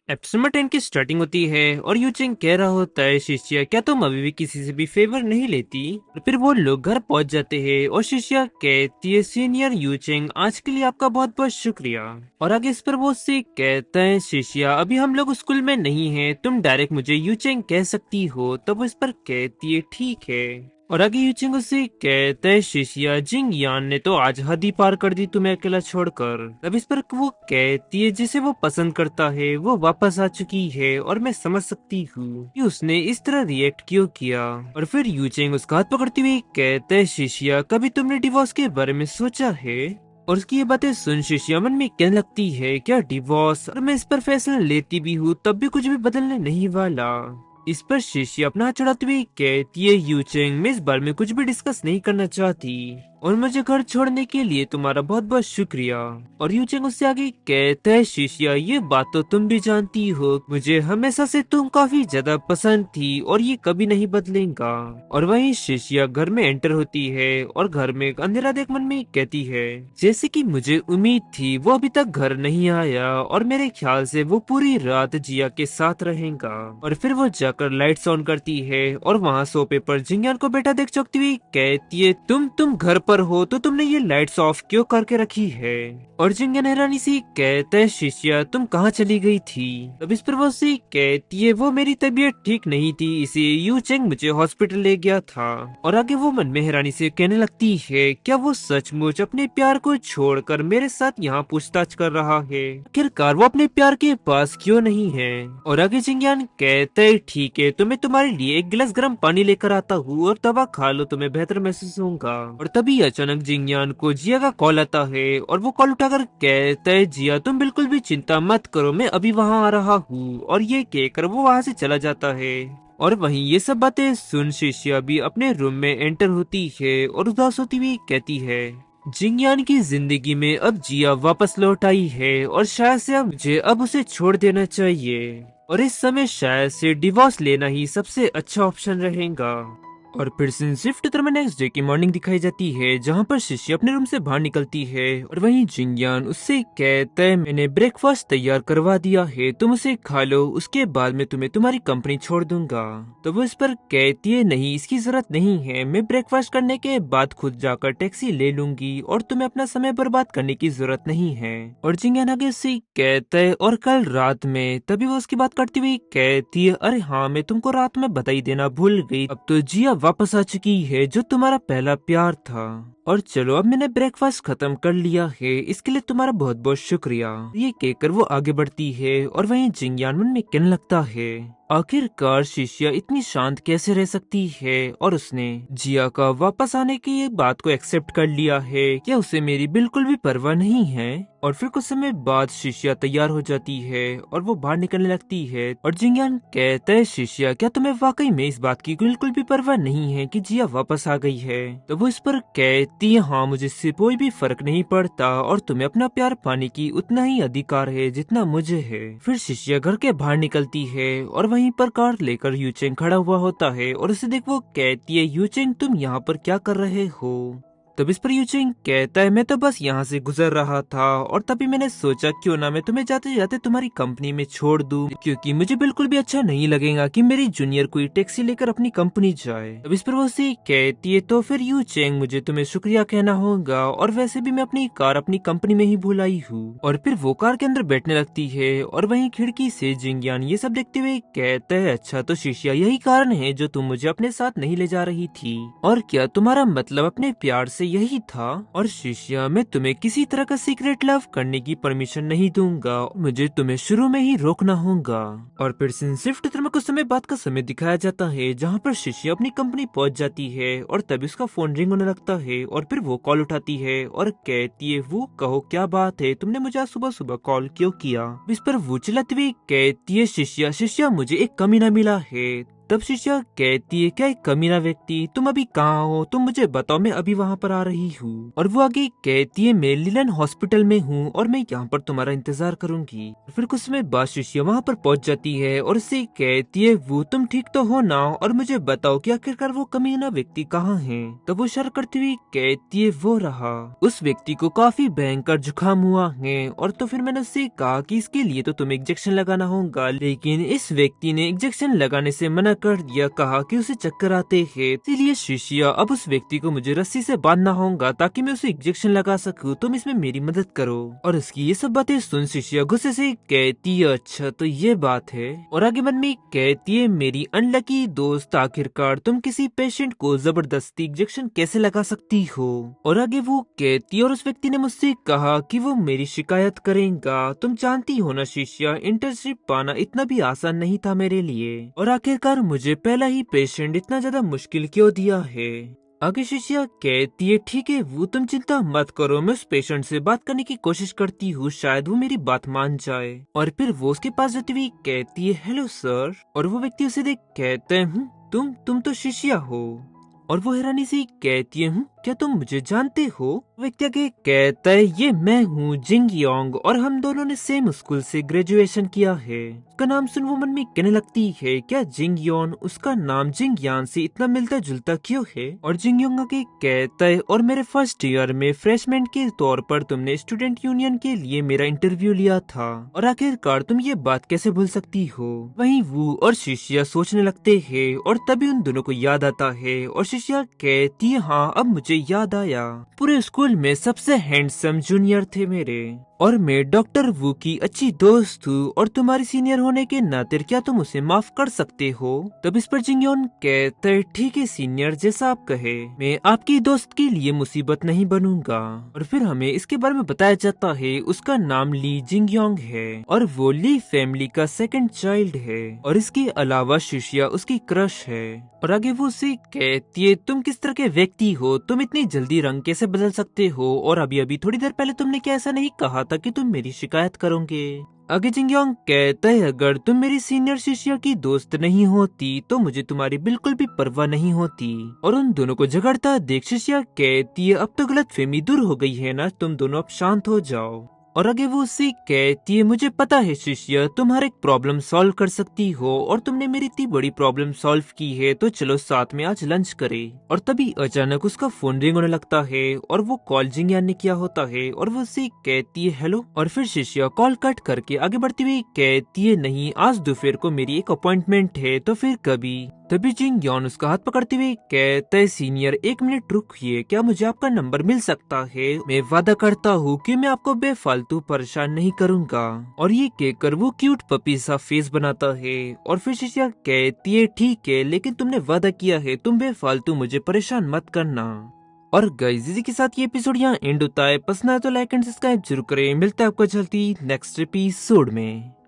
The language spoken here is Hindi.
एपिसोड नंबर 10 की स्टार्टिंग होती है और यूचिंग कह रहा होता है, शिष्या क्या तुम अभी भी किसी से भी फेवर नहीं लेती। और फिर वो लोग घर पहुंच जाते हैं और शिष्या कहती है, सीनियर यूचिंग आज के लिए आपका बहुत बहुत शुक्रिया। और आगे इस पर वो उससे कहता है, शिष्या अभी हम लोग स्कूल में नहीं हैं, तुम डायरेक्ट मुझे यूचिंग कह सकती हो। तब वो इस पर कहती है, ठीक है। और आगे यूचिंग उससे कहता है, शिष्या जिंग यान ने तो आज हद ही पार कर दी तुम्हें अकेला छोड़कर। तब इस पर वो कहती है, जिसे वो पसंद करता है वो वापस आ चुकी है और मैं समझ सकती हूँ कि उसने इस तरह रिएक्ट क्यों किया। और फिर यूचिंग उसका हाथ पकड़ती हुई कहता है, शिष्या कभी तुमने डिवोर्स के बारे में सोचा है। और उसकी ये बातें सुन शिष्या मन में कहने लगती है, क्या डिवोर्स, और मैं इस पर फैसला लेती भी हूँ तब भी कुछ भी बदलने नहीं वाला। इस पर शिष्य अपना हाथ चढ़ाते हुए कहती है, यूचेंग मैं इस बारे में कुछ भी डिस्कस नहीं करना चाहती और मुझे घर छोड़ने के लिए तुम्हारा बहुत बहुत शुक्रिया। और यूचेंग उससे आगे कहता है, शिष्या ये बात तो तुम भी जानती हो, मुझे हमेशा से तुम काफी ज्यादा पसंद थी और ये कभी नहीं बदलेगा। और वहीं शिष्या घर में एंटर होती है और घर में एक अंधेरा देख मन में कहती है, जैसे कि मुझे उम्मीद थी वो अभी तक घर नहीं आया और मेरे ख्याल से वो पूरी रात जिया के साथ रहेगा। और फिर वो जाकर लाइट्स ऑन करती है और वहाँ सोफे पर जिंगयान को बैठा देख चुकती हुई कहती है, तुम घर पर हो तो तुमने ये लाइट्स ऑफ क्यों करके रखी है। और जिंगयान हैरानी से कहता है, शिष्या तुम कहाँ चली गई थी। तब इस पर वो से कहती है, वो मेरी तबीयत ठीक नहीं थी इसे यू चेंग मुझे हॉस्पिटल ले गया था। और आगे वो मन में हैरानी से कहने लगती है, क्या वो सचमुच अपने प्यार को छोड़कर मेरे साथ यहाँ पूछताछ कर रहा है। आखिरकार वो अपने प्यार के पास क्यों नहीं है। और आगे जिंगयान कहता है, ठीक है तो मैं तुम्हारे लिए एक गिलास गर्म पानी लेकर आता हूँ और दवा खा लो, तुम्हें बेहतर महसूस होगा। और तभी अचानक जिंगयान को जिया का कॉल आता है और वो कॉल उठाकर कहता है, जिया तुम बिल्कुल भी चिंता मत करो, मैं अभी वहाँ आ रहा हूँ। और ये कहकर वो वहाँ से चला जाता है। और वहीं ये सब बातें सुन शिष्या भी अपने रूम में एंटर होती है और उदास होती हुई कहती है, जिंगयान की जिंदगी में अब जिया वापस लौट आई है और शायद से अब मुझे अब उसे छोड़ देना चाहिए और इस समय शायद से डिवोर्स लेना ही सबसे अच्छा ऑप्शन रहेगा। और फिर शिफ्ट तरह नेक्स्ट डे की मॉर्निंग दिखाई जाती है, जहाँ पर शिष्य अपने रूम से बाहर निकलती है और वहीं जिंगयान उससे कहता है, मैंने ब्रेकफास्ट तैयार करवा दिया है, तुम उसे खा लो, उसके बाद मैं तुम्हें तुम्हारी कंपनी छोड़ दूंगा। तो वो इस पर कहती है, नहीं इसकी जरूरत नहीं है, मैं ब्रेकफास्ट करने के बाद खुद जाकर टैक्सी ले लूंगी और तुम्हें अपना समय बर्बाद करने की जरूरत नहीं है। और जिंगयान आगे उससे कहता है, और कल रात में, तभी वो उसकी बात करती हुई कहती है, अरे हाँ मैं तुमको रात में बता ही देना भूल गई, अब तो जिया वापस आ चुकी है जो तुम्हारा पहला प्यार था। और चलो अब मैंने ब्रेकफास्ट खत्म कर लिया है, इसके लिए तुम्हारा बहुत बहुत शुक्रिया। ये कहकर वो आगे बढ़ती है और वहीं जिंगयान मन में कहने लगता है, आखिरकार शिष्या इतनी शांत कैसे रह सकती है और उसने जिया का वापस आने की बात को एक्सेप्ट कर लिया है, क्या उसे मेरी बिल्कुल भी परवाह नहीं है। और फिर कुछ समय बाद शिष्या तैयार हो जाती है और वो बाहर निकलने लगती है और जिंगयान कहता है, शिष्या क्या तुम्हें वाकई में इस बात की बिल्कुल भी परवाह नहीं है कि जिया वापस आ गई है। तो वो इस पर कहती है, हाँ मुझे इससे कोई भी फर्क नहीं पड़ता और तुम्हें अपना प्यार पाने की उतना ही अधिकार है जितना मुझे है। फिर शिष्या घर के बाहर निकलती है और वहीं पर कार लेकर यूचेंग खड़ा हुआ होता है और उसे देख वो कहती है, यूचेंग तुम यहाँ पर क्या कर रहे हो। तब इस पर यूचिंग कहता है, मैं तो बस यहाँ से गुजर रहा था और तभी मैंने सोचा क्यों ना मैं तुम्हें जाते जाते तुम्हारी कंपनी में छोड़ दूं, क्योंकि मुझे बिल्कुल भी अच्छा नहीं लगेगा कि मेरी जूनियर कोई टैक्सी लेकर अपनी कंपनी जाए। तब इस पर वो उसे कहती है, तो फिर यूचिंग मुझे तुम्हें शुक्रिया कहना होगा और वैसे भी मैं अपनी कार अपनी कंपनी में ही भूल आई हूँ। और फिर वो कार के अंदर बैठने लगती है और वहीं खिड़की से जिंगयान ये सब देखते हुए कहता है, अच्छा तो शिष्या यही कारण है जो तुम मुझे अपने साथ नहीं ले जा रही थी, और क्या तुम्हारा मतलब अपने प्यार से यही था। और शिष्या मैं तुम्हें किसी तरह का सीक्रेट लव करने की परमिशन नहीं दूंगा, मुझे तुम्हें शुरू में ही रोकना होगा। और फिर शिफ्ट में कुछ समय बाद का समय दिखाया जाता है, जहाँ पर शिष्या अपनी कंपनी पहुंच जाती है और तभी उसका फोन रिंग होने लगता है और फिर वो कॉल उठाती है और कहती है, वो कहो क्या बात है, तुमने मुझे आज सुबह सुबह कॉल क्यों किया। इस पर वो चिल्लाती हुई कहती है, शिष्या शिष्या मुझे एक कमीना मिला है, तब शिष्या कहती है, क्या एक कमीना व्यक्ति, तुम अभी कहाँ हो, तुम मुझे बताओ, मैं अभी वहाँ पर आ रही हूँ। और वो आगे कहती है, मैं लीलन हॉस्पिटल में हूँ और मैं यहाँ पर तुम्हारा इंतजार करूंगी। फिर कुछ समय बाद शिष्या वहाँ पर पहुँच जाती है और उससे कहती है, वो तुम ठीक तो हो ना, और मुझे बताओ कि आखिरकार वो कमीना व्यक्ति कहाँ है। तब वो शर करती हुई कहती है, वो रहा। उस व्यक्ति को काफी भयंकर जुकाम हुआ है, और तो फिर मैंने उससे कहा कि इसके लिए तो तुम्हें इंजेक्शन लगाना होगा, लेकिन इस व्यक्ति ने इंजेक्शन लगाने से मना कर दिया, कहा कि उसे चक्कर आते हैं। इसीलिए शिष्या अब उस व्यक्ति को मुझे रस्सी से बांधना होगा ताकि मैं उसे इंजेक्शन लगा सकूं, तुम इसमें मेरी मदद करो। और उसकी ये सब बातें सुन शिष्या गुस्से से कहती है, अच्छा तो ये बात है। और आगे मन में कहती है, मेरी अनलकी दोस्त, आखिरकार तुम किसी पेशेंट को जबरदस्ती इंजेक्शन कैसे लगा सकती हो। और आगे वो कहती है, और उस व्यक्ति ने मुझसे कहा कि वो मेरी शिकायत करेगा। तुम जानती हो ना शिष्या, इंटर्नशिप पाना इतना भी आसान नहीं था मेरे लिए, और आखिरकार मुझे पहला ही पेशेंट इतना ज्यादा मुश्किल क्यों दिया है। आगे शिष्या कहती है, ठीक है वो तुम चिंता मत करो, मैं उस पेशेंट से बात करने की कोशिश करती हूँ, शायद वो मेरी बात मान जाए। और फिर वो उसके पास जाती हुई कहती है, हेलो सर। और वो व्यक्ति उसे देख कहते हैं, तुम तो शिष्या हो। और वो हैरानी से कहती है, क्या तुम मुझे जानते हो। व्यक्ति आगे कहता है, ये मैं हूँ जिंग योंग, और हम दोनों ने सेम स्कूल से ग्रेजुएशन किया है। उसका नाम सुन वो मन में कहने लगती है, क्या जिंग योन उसका नाम जिंग यान से इतना मिलता जुलता क्यों है। और जिंग योंग आगे कहता है, और मेरे फर्स्ट ईयर में फ्रेशमैन के तौर पर तुमने स्टूडेंट यूनियन के लिए मेरा इंटरव्यू लिया था, और आखिरकार तुम ये बात कैसे भूल सकती हो। वहीं वो और शिष्या सोचने लगते हैं, और तभी उन दोनों को याद आता है, और शिष्या कहती है, हाँ अब मुझे याद आया, पूरे स्कूल में सबसे हैंडसम जूनियर थे मेरे, और मैं डॉक्टर वू की अच्छी दोस्त हूँ, और तुम्हारी सीनियर होने के नाते क्या तुम उसे माफ कर सकते हो। तब इस पर जिंगयोन कहते, ठीक है सीनियर, जैसा आप कहे, मैं आपकी दोस्त के लिए मुसीबत नहीं बनूंगा। और फिर हमें इसके बारे में बताया जाता है, उसका नाम ली जिंगयोंग है, और वो ली फैमिली का सेकंड चाइल्ड है, और इसके अलावा शिष्या उसकी क्रश है। और आगे वो उसे कहती है, तुम किस तरह के व्यक्ति हो, तुम इतनी जल्दी रंग कैसे बदल सकते हो, और अभी अभी थोड़ी देर पहले तुमने क्या ऐसा नहीं कहा था कि तुम मेरी शिकायत करोगे। आगे जिंगयोंग कहता है, अगर तुम मेरी सीनियर शिष्या की दोस्त नहीं होती तो मुझे तुम्हारी बिल्कुल भी परवाह नहीं होती। और उन दोनों को झगड़ता देख शिष्या कहती है, अब तो गलतफहमी दूर हो गई है ना, तुम दोनों अब शांत हो जाओ। और आगे वो उससे कहती है, मुझे पता है शिष्या, तुम हर एक प्रॉब्लम सॉल्व कर सकती हो, और तुमने मेरी इतनी बड़ी प्रॉब्लम सॉल्व की है, तो चलो साथ में आज लंच करें। और तभी अचानक उसका फोन रिंग होने लगता है, और वो कॉल जिंगयान ने किया होता है, और वो उससे कहती है, हेलो। और फिर शिष्या कॉल कट करके आगे बढ़ती हुई कहती है, नहीं आज दोपहर को मेरी एक अपॉइंटमेंट है, तो फिर कभी। तभी जिंगयोन उसका हाथ पकड़ते हुए कहता है, सीनियर एक मिनट रुकिए, क्या मुझे आपका नंबर मिल सकता है, मैं वादा करता हूँ कि मैं आपको बेफालतू परेशान नहीं करूँगा। और ये कहकर वो क्यूट पपी सा फेस बनाता है, और फिर शिष्या कहती है, ठीक है लेकिन तुमने वादा किया है, तुम बेफालतू मुझे परेशान मत करना। और गाइस इसी के साथ ये एपिसोड यहाँ एंड होता है, पसंद आए तो लाइक एंड सब्सक्राइब जरूर करें। मिलता है आपको जल्दी नेक्स्ट एपिसोड में।